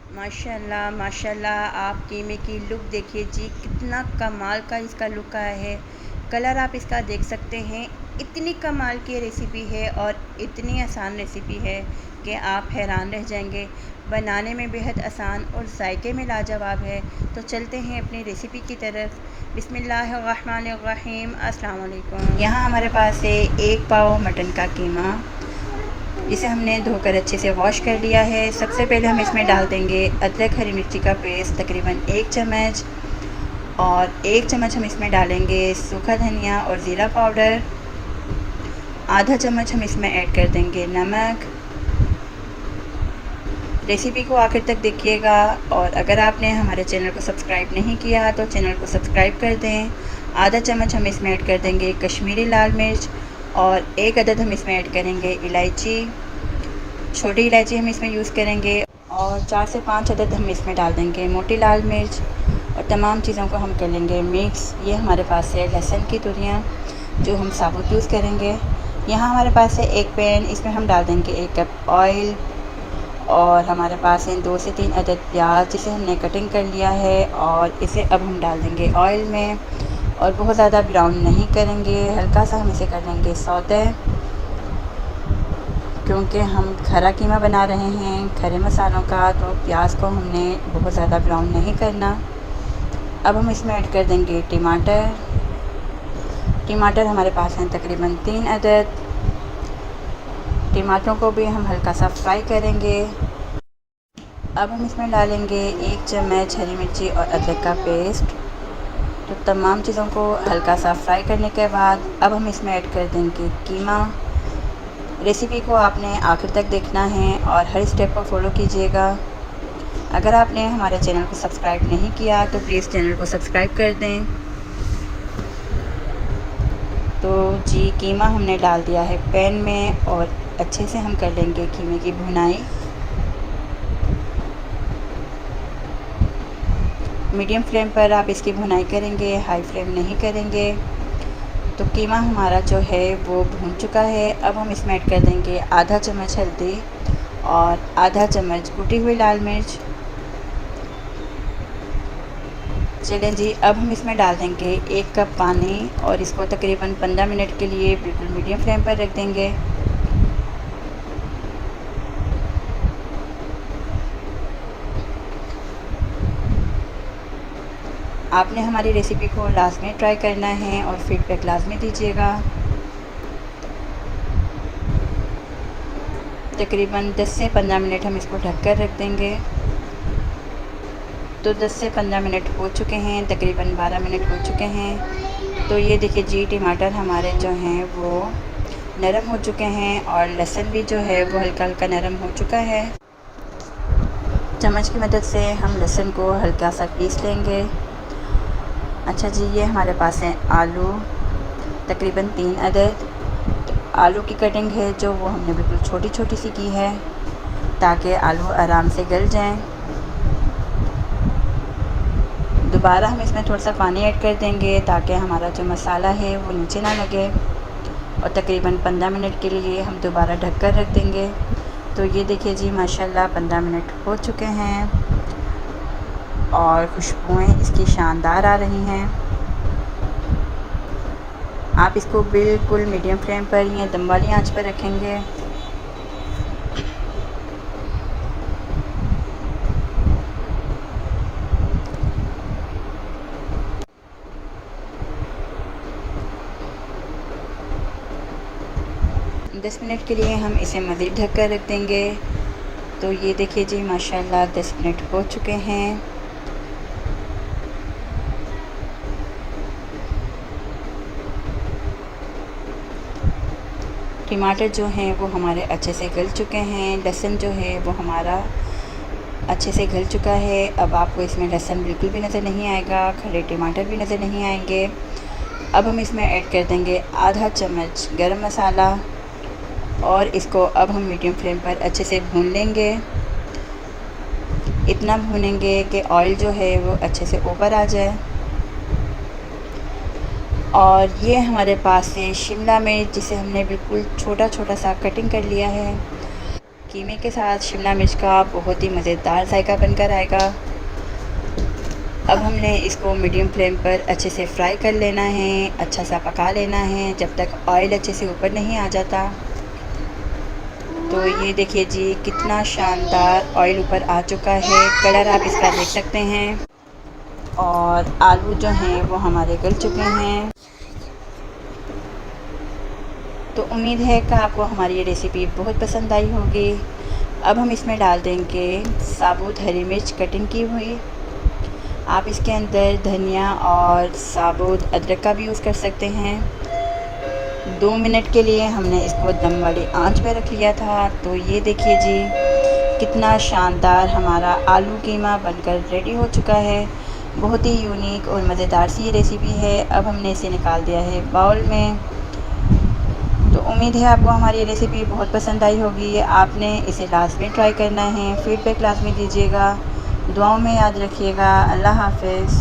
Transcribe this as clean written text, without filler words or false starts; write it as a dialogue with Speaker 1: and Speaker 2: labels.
Speaker 1: माशाल्लाह माशाल्लाह, आप कीमे की लुक देखिए जी, कितना कमाल का इसका लुक आया है। कलर आप इसका देख सकते हैं। इतनी कमाल की रेसिपी है और इतनी आसान रेसिपी है कि आप हैरान रह जाएंगे। बनाने में बेहद आसान और जायके में लाजवाब है। तो चलते हैं अपनी रेसिपी की तरफ। बिस्मिल्लाहिर्रहमानिर्रहीम। अस्सलाम वालेकुम। यहाँ हमारे पास है 1 पाव मटन का कीमा, इसे हमने धोकर अच्छे से वॉश कर लिया है। सबसे पहले हम इसमें डाल देंगे अदरक हरी मिर्ची का पेस्ट तकरीबन 1 चम्मच, और 1 चम्मच हम इसमें डालेंगे सूखा धनिया और ज़ीरा पाउडर। आधा चम्मच हम इसमें ऐड कर देंगे नमक। रेसिपी को आखिर तक देखिएगा, और अगर आपने हमारे चैनल को सब्सक्राइब नहीं किया तो चैनल को सब्सक्राइब कर दें। आधा चम्मच हम इसमें ऐड कर देंगे कश्मीरी लाल मिर्च, और 1 अदद हम इसमें ऐड करेंगे इलायची, छोटी इलायची हम इसमें यूज़ करेंगे, और 4 से 5 अदद हम इसमें डाल देंगे मोटी लाल मिर्च, और तमाम चीज़ों को हम कर लेंगे मिक्स। ये हमारे पास है लहसुन की तुरियाँ जो हम साबुत यूज़ करेंगे। यहाँ हमारे पास है एक पैन, इसमें हम डाल देंगे 1 कप ऑयल, और हमारे पास हैं 2 से 3 अदद प्याज जिसे हमने कटिंग कर लिया है, और इसे अब हम डाल देंगे ऑयल में। और बहुत ज़्यादा ब्राउन नहीं करेंगे, हल्का सा हम इसे कर लेंगे सौते, क्योंकि हम खरा कीमा बना रहे हैं खरे मसालों का, तो प्याज को हमने बहुत ज़्यादा ब्राउन नहीं करना। अब हम इसमें ऐड कर देंगे टमाटर। टमाटर हमारे पास हैं तकरीबन 3 अदद। टमाटरों को भी हम हल्का सा फ्राई करेंगे। अब हम इसमें डालेंगे 1 चम्मच हरी मिर्ची और अदरक का पेस्ट। तो तमाम चीज़ों को हल्का सा फ्राई करने के बाद अब हम इसमें ऐड कर देंगे कीमा। रेसिपी को आपने आखिर तक देखना है और हर स्टेप को फॉलो कीजिएगा। अगर आपने हमारे चैनल को सब्सक्राइब नहीं किया तो प्लीज़ चैनल को सब्सक्राइब कर दें। तो जी कीमा हमने डाल दिया है पैन में, और अच्छे से हम कर लेंगे कीमे की भुनाई। मीडियम फ्लेम पर आप इसकी भुनाई करेंगे, हाई फ्लेम नहीं करेंगे। तो कीमा हमारा जो है वो भून चुका है। अब हम इसमें ऐड कर देंगे आधा चम्मच हल्दी और आधा चम्मच कुटी हुई लाल मिर्च। चलें जी, अब हम इसमें डाल देंगे 1 कप पानी, और इसको तकरीबन 15 मिनट के लिए बिल्कुल मीडियम फ्लेम पर रख देंगे। आपने हमारी रेसिपी को लाजमी ट्राई करना है और फीडबैक लाजमी दीजिएगा। तकरीबन 10 से 15 मिनट हम इसको ढककर रख देंगे। तो 10 से 15 मिनट हो चुके हैं, तकरीबन 12 मिनट हो चुके हैं। तो ये देखिए जी, टमाटर हमारे जो हैं वो नरम हो चुके हैं, और लहसुन भी जो है वो हल्का हल्का नरम हो चुका है। चम्मच की मदद से हम लहसुन को हल्का सा पीस लेंगे। अच्छा जी, ये हमारे पास है आलू, तकरीबन 3 अदद। तो आलू की कटिंग है जो वो हमने बिल्कुल छोटी छोटी सी की है, ताकि आलू आराम से गल जाएं। दोबारा हम इसमें थोड़ा सा पानी ऐड कर देंगे ताकि हमारा जो मसाला है वो नीचे ना लगे, और तकरीबन 15 मिनट के लिए हम दोबारा ढक कर रख देंगे। तो ये देखिए जी, माशाल्लाह 15 मिनट हो चुके हैं, और खुशबुएं इसकी शानदार आ रही हैं। आप इसको बिल्कुल मीडियम फ्लेम पर या दम वाली आंच पर रखेंगे। दस मिनट के लिए हम इसे मज़ीद ढक कर रख देंगे। तो ये देखिए जी, माशाल्लाह 10 मिनट हो चुके हैं। टमाटर जो हैं वो हमारे अच्छे से गल चुके हैं, लहसुन जो है वो हमारा अच्छे से गल चुका है। अब आपको इसमें लहसुन बिल्कुल भी नज़र नहीं आएगा, खड़े टमाटर भी नज़र नहीं आएंगे। अब हम इसमें ऐड कर देंगे आधा चम्मच गरम मसाला, और इसको अब हम मीडियम फ्लेम पर अच्छे से भून लेंगे। इतना भूनेंगे कि ऑयल जो है वो अच्छे से ऊपर आ जाए। और ये हमारे पास है शिमला मिर्च, जिसे हमने बिल्कुल छोटा छोटा सा कटिंग कर लिया है। कीमे के साथ शिमला मिर्च का बहुत ही मज़ेदार जायका बनकर आएगा। अब हमने इसको मीडियम फ्लेम पर अच्छे से फ्राई कर लेना है, अच्छा सा पका लेना है जब तक ऑयल अच्छे से ऊपर नहीं आ जाता। तो ये देखिए जी कितना शानदार ऑयल ऊपर आ चुका है, कलर आप इसका देख सकते हैं और आलू जो हैं वो हमारे गल चुके हैं। तो उम्मीद है कि आपको हमारी ये रेसिपी बहुत पसंद आई होगी। अब हम इसमें डाल देंगे साबुत हरी मिर्च कटिंग की हुई। आप इसके अंदर धनिया और साबुत अदरक का भी यूज़ कर सकते हैं। 2 मिनट के लिए हमने इसको दम वाली आंच पे रख लिया था। तो ये देखिए जी कितना शानदार हमारा आलू कीमा बनकर रेडी हो चुका है। बहुत ही यूनिक और मज़ेदार सी ये रेसिपी है। अब हमने इसे निकाल दिया है बाउल में। तो उम्मीद है आपको हमारी रेसिपी बहुत पसंद आई होगी। आपने इसे लास्ट में ट्राई करना है, फीडबैक लाजमी दीजिएगा। दुआओं में याद रखिएगा। अल्लाह हाफ़िज़।